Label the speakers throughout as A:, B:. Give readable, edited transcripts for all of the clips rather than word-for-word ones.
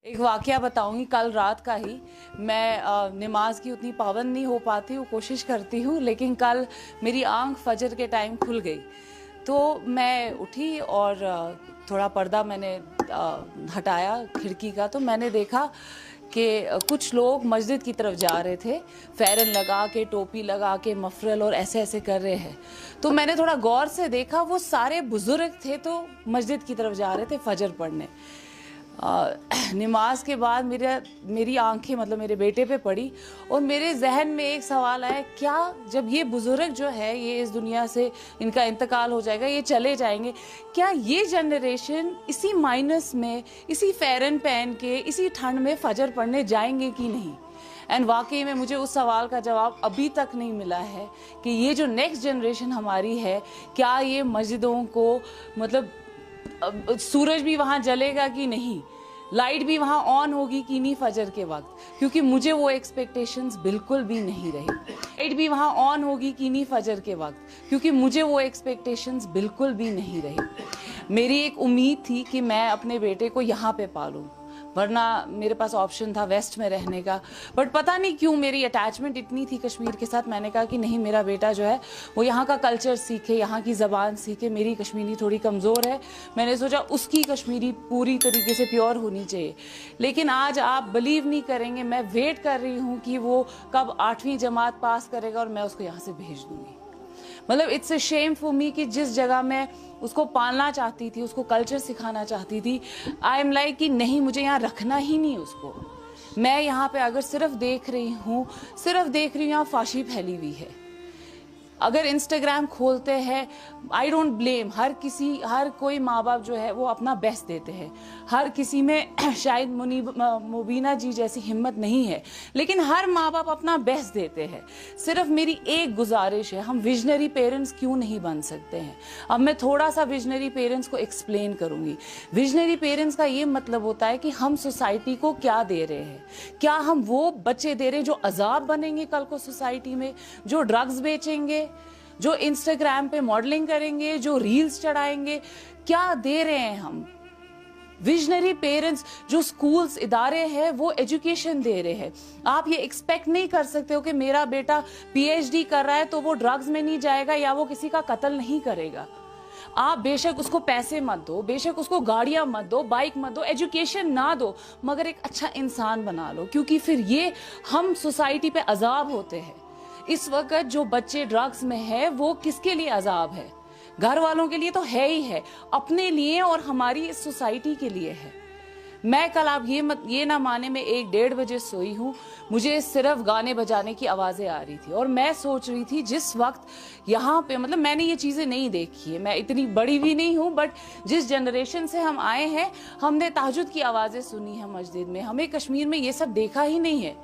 A: एक वाकया बताऊंगी कल रात का ही। मैं नमाज की उतनी पाबंद नहीं हो पाती हूँ, कोशिश करती हूँ, लेकिन कल मेरी आंख फजर के टाइम खुल गई। तो मैं उठी और थोड़ा पर्दा मैंने हटाया खिड़की का, तो मैंने देखा कि कुछ लोग मस्जिद की तरफ जा रहे थे, फ़ैरन लगा के, टोपी लगा के, मफरल और ऐसे ऐसे कर रहे हैं। तो मैंने थोड़ा गौर से देखा, वो सारे बुजुर्ग थे तो मस्जिद की तरफ जा रहे थे फजर पढ़ने। नमाज के बाद मेरी आंखें मतलब मेरे बेटे पे पड़ी और मेरे जहन में एक सवाल आया, क्या जब ये बुजुर्ग जो है ये इस दुनिया से इनका इंतकाल हो जाएगा, ये चले जाएंगे, क्या ये जनरेशन इसी माइनस में, इसी फ़ैरन पहन के, इसी ठंड में फजर पढ़ने जाएंगे कि नहीं। एंड वाकई में मुझे उस सवाल का जवाब अभी तक नहीं मिला है कि ये जो नेक्स्ट जनरेशन हमारी है, क्या ये मस्जिदों को मतलब सूरज भी वहाँ जलेगा कि नहीं, लाइट भी वहाँ ऑन होगी कि नहीं फजर के वक्त, क्योंकि मुझे वो एक्सपेक्टेशंस बिल्कुल भी नहीं रही। लाइट भी वहाँ ऑन होगी कि नहीं फजर के वक्त, क्योंकि मुझे वो एक्सपेक्टेशंस बिल्कुल भी नहीं रही। मेरी एक उम्मीद थी कि मैं अपने बेटे को यहाँ पे पालूं, वरना मेरे पास ऑप्शन था वेस्ट में रहने का। बट पता नहीं क्यों मेरी अटैचमेंट इतनी थी कश्मीर के साथ, मैंने कहा कि नहीं, मेरा बेटा जो है वो यहाँ का कल्चर सीखे, यहाँ की ज़बान सीखे। मेरी कश्मीरी थोड़ी कमज़ोर है, मैंने सोचा उसकी कश्मीरी पूरी तरीके से प्योर होनी चाहिए। लेकिन आज आप बिलीव नहीं करेंगे, मैं वेट कर रही हूँ कि वो कब 8वीं जमात पास करेगा और मैं उसको यहाँ से भेज दूँगी। मतलब it's a shame for me कि जिस जगह मैं उसको पालना चाहती थी, उसको कल्चर सिखाना चाहती थी, आई एम लाइक कि नहीं, मुझे यहाँ रखना ही नहीं उसको। मैं यहाँ पे अगर सिर्फ देख रही हूँ यहाँ फाशी फैली हुई है। अगर इंस्टाग्राम खोलते हैं, आई डोंट ब्लेम, हर कोई माँ बाप जो है वो अपना बेस्ट देते हैं, हर किसी में शायद मुबीना जी जैसी हिम्मत नहीं है, लेकिन हर माँ बाप अपना बेस्ट देते हैं। सिर्फ मेरी एक गुजारिश है, हम विजनरी पेरेंट्स क्यों नहीं बन सकते हैं। अब मैं थोड़ा सा विजनरी पेरेंट्स को एक्सप्लेन करूंगी। विजनरी पेरेंट्स का ये मतलब होता है कि हम सोसाइटी को क्या दे रहे हैं। क्या हम वो बच्चे दे रहे हैं जो अजाब बनेंगे कल को सोसाइटी में, जो ड्रग्स बेचेंगे, जो इंस्टाग्राम पे मॉडलिंग करेंगे, जो रील्स चढ़ाएंगे, क्या दे रहे हैं हम। विजनरी पेरेंट्स जो स्कूल्स इदारे हैं वो एजुकेशन दे रहे हैं। आप ये एक्सपेक्ट नहीं कर सकते हो कि मेरा बेटा पीएचडी कर रहा है तो वो ड्रग्स में नहीं जाएगा या वो किसी का कत्ल नहीं करेगा। आप बेशक उसको पैसे मत दो, बेशक उसको गाड़ियां मत दो, बाइक मत दो, एजुकेशन ना दो, मगर एक अच्छा इंसान बना लो, क्योंकि फिर ये हम सोसाइटी पे अजाब होते हैं। इस वक्त जो बच्चे ड्रग्स में है वो किसके लिए अजाब है? घर वालों के लिए तो है ही है, अपने लिए और हमारी इस सोसाइटी के लिए है। मैं कल, आप ये ना माने, मैं 1-1:30 बजे सोई हूँ, मुझे सिर्फ गाने बजाने की आवाजें आ रही थी और मैं सोच रही थी जिस वक्त यहाँ पे, मतलब मैंने ये चीजें नहीं देखी है, मैं इतनी बड़ी भी नहीं हूँ, बट जिस जनरेशन से हम आए हैं, हमने तहज्जुद की आवाजें सुनी है मस्जिद में, हमें कश्मीर में ये सब देखा ही नहीं है।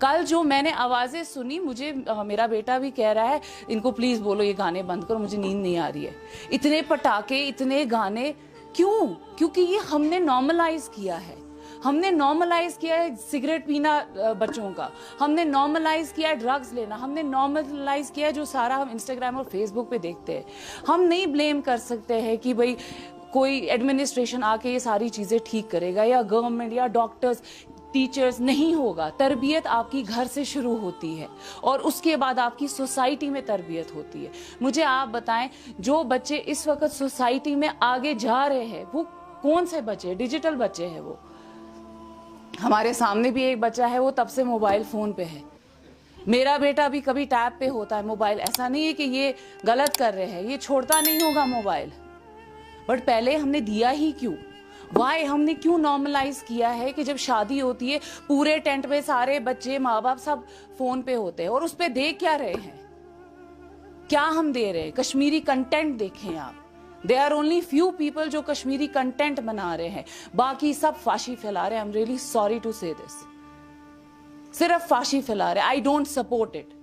A: कल जो मैंने आवाजें सुनी, मुझे मेरा बेटा भी कह रहा है इनको प्लीज बोलो ये गाने बंद करो, मुझे नींद नहीं आ रही है। इतने पटाखे, इतने गाने क्यों? क्योंकि ये हमने नॉर्मलाइज किया है। हमने नॉर्मलाइज किया है सिगरेट पीना बच्चों का, हमने नॉर्मलाइज किया है ड्रग्स लेना, हमने नॉर्मलाइज किया है जो सारा हम इंस्टाग्राम और फेसबुक पे देखते हैं। हम नहीं ब्लेम कर सकते हैं कि भाई कोई एडमिनिस्ट्रेशन आके ये सारी चीजें ठीक करेगा या गवर्नमेंट या डॉक्टर्स, टीचर्स, नहीं होगा। तरबियत आपकी घर से शुरू होती है और उसके बाद आपकी सोसाइटी में तरबियत होती है। मुझे आप बताएं, जो बच्चे इस वक्त सोसाइटी में आगे जा रहे हैं वो कौन से बच्चे? डिजिटल बच्चे हैं वो। हमारे सामने भी एक बच्चा है, वो तब से मोबाइल फोन पे है। मेरा बेटा भी कभी टैब पे होता है मोबाइल, ऐसा नहीं है कि ये गलत कर रहे हैं, ये छोड़ता नहीं होगा मोबाइल, बट पहले हमने दिया ही क्यों? वाई हमने क्यों नॉर्मलाइज किया है कि जब शादी होती है पूरे टेंट में सारे बच्चे, माँ बाप सब फोन पे होते हैं और उस पे देख क्या रहे हैं? क्या हम दे रहे हैं? कश्मीरी कंटेंट देखें आप। They are only few people जो कश्मीरी कंटेंट बना रहे हैं, बाकी सब फाशी फैला रहे हैं। I am really sorry to say this, सिर्फ फाशी फैला रहे हैं। I don't support it.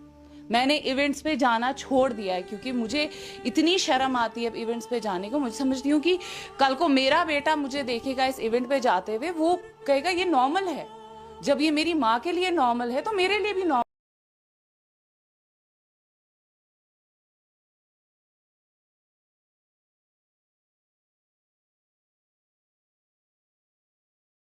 A: मैंने इवेंट्स पे जाना छोड़ दिया है क्योंकि मुझे इतनी शर्म आती है इवेंट्स पे जाने को। मुझे समझती हूँ कि कल को मेरा बेटा मुझे देखेगा इस इवेंट पे जाते हुए, वो कहेगा ये नॉर्मल है। जब ये मेरी माँ के लिए नॉर्मल है तो मेरे लिए भी नॉर्मल